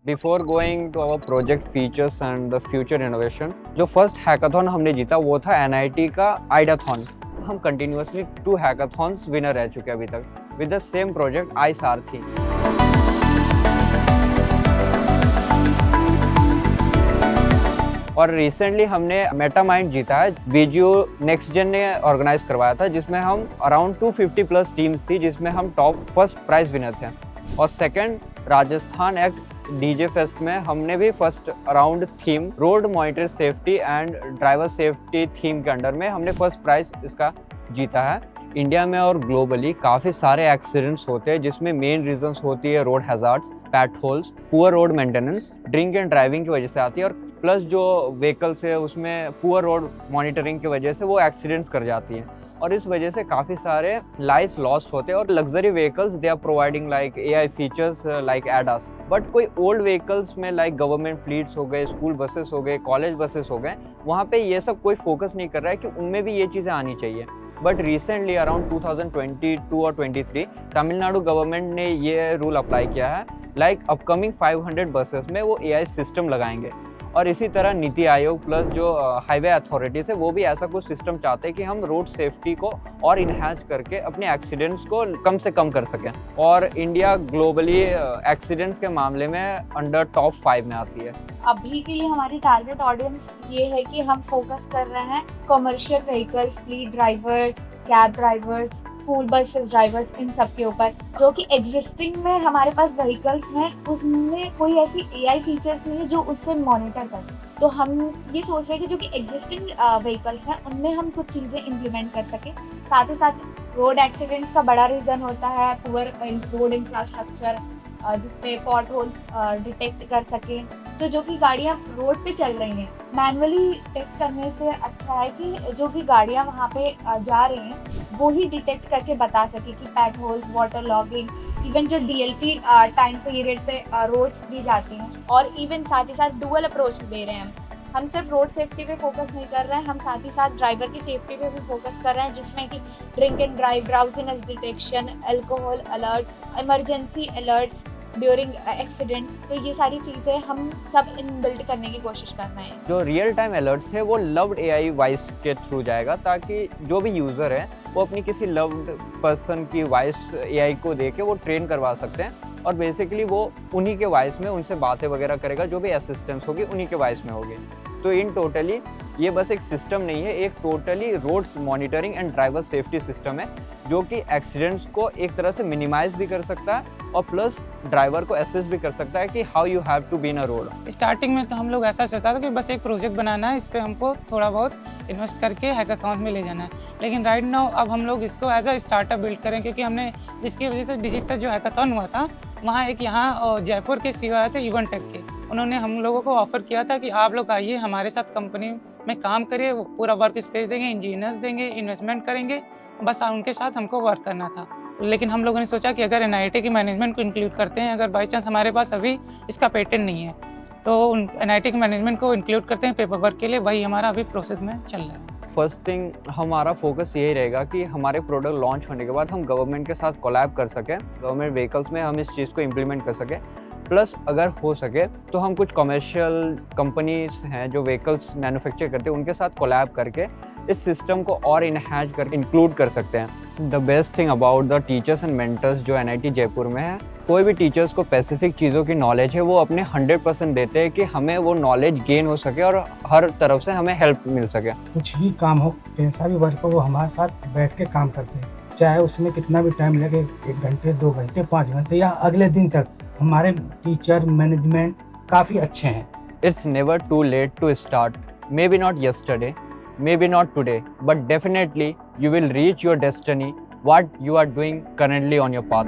Before going to our project features and the future innovation, जो first hackathon हमने जीता वो था एनआईटी का आइडियाथॉन। हम कंटिन्यूअसली 2 हैकाथॉन्स विनर रह चुके हैं अभी तक with the same project I सारथी। और रिसेंटली हमने मेटामाइंड जीता है, वीजियो नेक्स्ट जेन ने ऑर्गेनाइज करवाया था, जिसमें हम अराउंड 250 प्लस टीम्स थी, जिसमें हम टॉप फर्स्ट प्राइज विनर थे। और second Rajasthan x DJ fest में हमने भी first around theme road monitor safety and driver safety theme के अंडर में हमने फर्स्ट प्राइज इसका जीता है। इंडिया में और ग्लोबली काफ़ी सारे एक्सीडेंट्स होते हैं, जिसमें मेन रीजंस होती है road hazards, PAT holes, poor road maintenance, drink and driving की वजह से आती है, और प्लस जो व्हीकल्स है उसमें पुअर रोड मॉनिटरिंग की वजह से वो एक्सीडेंट्स कर जाती हैं, और इस वजह से काफ़ी सारे लाइव्स लॉस्ट होते हैं। और luxury vehicles they are providing like AI features like ADAS, but कोई ओल्ड व्हीकल्स में लाइक गवर्नमेंट फ्लीट्स हो गए, स्कूल बसेस हो गए, कॉलेज बसेस हो गए, वहाँ पे ये सब कोई फोकस नहीं कर रहा है कि उनमें भी ये चीज़ें आनी चाहिए। बट रिसेंटली अराउंड 2022 और 23 तमिलनाडु गवर्नमेंट ने ये रूल अप्लाई किया है, लाइक अपकमिंग 500 बसेस में वो एआई सिस्टम लगाएंगे। और इसी तरह नीति आयोग प्लस जो हाईवे अथॉरिटीज़ है वो भी ऐसा कुछ सिस्टम चाहते हैं कि हम रोड सेफ्टी को और इन्हांस करके अपने एक्सीडेंट्स को कम से कम कर सकें। और इंडिया ग्लोबली एक्सीडेंट्स के मामले में अंडर टॉप 5 में आती है। अभी के लिए हमारी टारगेट ऑडियंस ये है कि हम फोकस कर रहे हैं commercial vehicles, fleet drivers, cab drivers, school buses drivers, इन सब के ऊपर। जो कि एग्जिस्टिंग में हमारे पास व्हीकल्स हैं उसमें कोई ऐसी एआई फीचर्स नहीं है जो उससे मॉनिटर करे, तो हम ये सोच रहे हैं कि जो कि एग्जिस्टिंग व्हीकल्स हैं उनमें हम कुछ चीज़ें इम्प्लीमेंट कर सकें। साथ ही साथ रोड एक्सीडेंट्स का बड़ा रीज़न होता है पुअर रोड इंफ्रास्ट्रक्चर, जिसमें पॉट होल्स डिटेक्ट कर सकें। तो जो कि गाड़ियाँ रोड पे चल रही हैं मैनुअली डिटेक्ट करने से अच्छा है कि जो कि गाड़ियाँ वहाँ पे जा रही हैं वो ही डिटेक्ट करके बता सके कि PAT holes, water logging, even जो डीएलटी टाइम पीरियड पे रोड्स दी जाती हैं, और इवन साथ ही साथ डुअल अप्रोच दे रहे हैं। हम सिर्फ रोड सेफ्टी पे फोकस नहीं कर रहे हैं, हम साथ ही साथ ड्राइवर की सेफ्टी पे भी फोकस कर रहे हैं, जिसमें कि drink and drive, drowsiness detection, alcohol alerts, emergency alerts during accident. तो ये सारी चीज़ें हम सब इनबिल्ट करने की कोशिश कर रहे हैं। जो रियल टाइम अलर्ट्स है वो लव्ड एआई वॉइस के थ्रू जाएगा, ताकि जो भी यूज़र है वो अपनी किसी लव्ड पर्सन की वॉइस एआई को देके वो ट्रेन करवा सकते हैं, और बेसिकली वो उन्हीं के वॉइस में उनसे बातें वगैरह करेगा, जो भी असिस्टेंस होगी उन्हीं के वॉइस में होगी। तो इन टोटली ये बस एक सिस्टम नहीं है, एक totally roads monitoring and driver safety system है, जो कि एक्सीडेंट्स को एक तरह से मिनिमाइज भी कर सकता है और प्लस ड्राइवर को असेस भी कर सकता है कि how you have to be in a road. Starting में तो हम लोग ऐसा सोचा था कि बस एक प्रोजेक्ट बनाना है, इस पर हमको थोड़ा बहुत इन्वेस्ट करके हैकाथॉन्स में ले जाना है, लेकिन राइट नाउ अब हम लोग इसको एज अ स्टार्टअप बिल्ड करें, क्योंकि हमने जिसकी वजह से डिजिटल जो हैकाथॉन हुआ था वहाँ एक यहाँ जयपुर के सीईओ आए थे इवेंट टेक के, उन्होंने हम लोगों को ऑफर किया था कि आप लोग आइए हमारे साथ कंपनी में काम करिए, वो पूरा वर्क स्पेस देंगे, इंजीनियर्स देंगे, इन्वेस्टमेंट करेंगे, बस उनके साथ हमको वर्क करना था। लेकिन हम लोगों ने सोचा कि अगर एनआईटी की मैनेजमेंट को इंक्लूड करते हैं, अगर बाई चांस हमारे पास अभी इसका पेटेंट नहीं है तो एनआईटी की मैनेजमेंट को इंक्लूड करते हैं पेपर वर्क के लिए, वही हमारा अभी प्रोसेस में चल रहा है। फर्स्ट थिंग हमारा फोकस यही रहेगा कि हमारे प्रोडक्ट लॉन्च होने के बाद हम गवर्नमेंट के साथ कोलैब कर सकें, गवर्नमेंट व्हीकल्स में हम इस चीज़ को इम्प्लीमेंट कर सकें, प्लस अगर हो सके तो हम कुछ कमर्शियल कंपनीज हैं जो व्हीकल्स मैन्युफैक्चर करते हैं उनके साथ कोलैब करके इस सिस्टम को और इन्हांस करके इंक्लूड कर सकते हैं। The best thing about the teachers and mentors जो एनआईटी जयपुर में है, कोई भी टीचर्स को स्पेसिफिक चीज़ों की नॉलेज है वो अपने 100% देते हैं कि हमें वो नॉलेज गेन हो सके और हर तरफ से हमें हेल्प मिल सके। कुछ भी काम हो, कैसा भी वर्क हो, वो हमारे साथ बैठ के काम करते हैं, चाहे उसमें कितना भी टाइम लगे, 1 घंटे, 2 घंटे, 5 घंटे या अगले दिन तक। हमारे टीचर मैनेजमेंट काफ़ी अच्छे हैं। It's never too late to start. Maybe not yesterday, maybe not today, but definitely you will reach your destiny, what you are doing currently on your path.